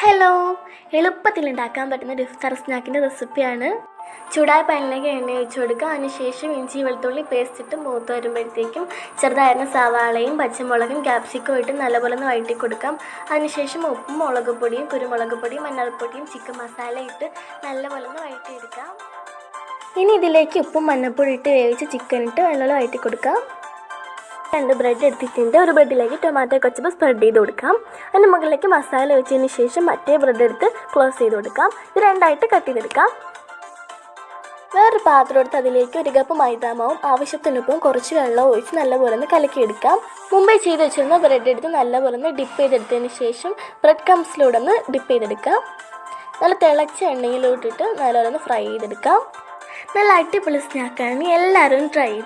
Hello, എളുപ്പത്തിൽ ഉണ്ടാക്കാൻ പറ്റുന്ന ഒരു ഇഫ്താർ സ്നാക്കിൻ്റെ റെസിപ്പിയാണ്. ചൂടായ പാനിലേക്ക് എണ്ണ ഒഴിച്ച് കൊടുക്കുക. അതിനുശേഷം ഇഞ്ചി വെളുത്തുള്ളി പേസ്റ്റ് ഇട്ട് മൂത്ത് വരുമ്പോഴത്തേക്കും ചെറുതായിരുന്ന സവാളയും പച്ചമുളകും ക്യാപ്സിക്കും ഇട്ട് നല്ലപോലെ ഒന്ന് വഴറ്റി കൊടുക്കാം. അതിനുശേഷം ഉപ്പും മുളക് പൊടിയും കുരുമുളക് പൊടിയും മഞ്ഞൾപ്പൊടിയും ചിക്കൻ മസാല ഇട്ട് നല്ലപോലെ ഒന്ന് വഴറ്റിയെടുക്കാം. ഇനി ഇതിലേക്ക് ഉപ്പും മഞ്ഞൾപ്പൊടി ഇട്ട് വേവിച്ച് ചിക്കൻ ഇട്ട് നല്ലപോലെ വഴറ്റി കൊടുക്കാം. 2 ബ്രെഡ് എടുത്തിട്ടുണ്ട്. ഒരു ബ്രെഡിലേക്ക് ടൊമാറ്റോ കച്ചപ്പ് സ്പ്രെഡ് ചെയ്ത് കൊടുക്കാം. അതിന് മുകളിലേക്ക് മസാല വെച്ചതിന് ശേഷം മറ്റേ ബ്രെഡ് എടുത്ത് ക്ലോസ് ചെയ്ത് കൊടുക്കാം. ഇത് 2ആയിട്ട് കട്ട് ചെയ്തെടുക്കാം. വേറൊരു പാത്രം എടുത്ത് അതിലേക്ക് 1 കപ്പ് മൈദാമാവും ആവശ്യത്തിനൊപ്പം കുറച്ച് വെള്ളം ഒഴിച്ച് നല്ലപോലെ ഒന്ന് കലക്കിയെടുക്കാം. മുമ്പേ ചെയ്ത് വെച്ചിരുന്ന ബ്രെഡ് എടുത്ത് നല്ലപോലെ ഒന്ന് ഡിപ്പ് ചെയ്തെടുത്തതിന് ശേഷം ബ്രെഡ് ക്രംസിലൂടെ ഒന്ന് ഡിപ്പ് ചെയ്തെടുക്കാം. നല്ല തിളച്ച എണ്ണയിലോട്ടിട്ട് നല്ലപോലെ ഒന്ന് ഫ്രൈ ചെയ്തെടുക്കാം. നല്ല അടിപൊളി സ്നാക്കാണ്. എല്ലാവരും ട്രൈ ചെയ്യും.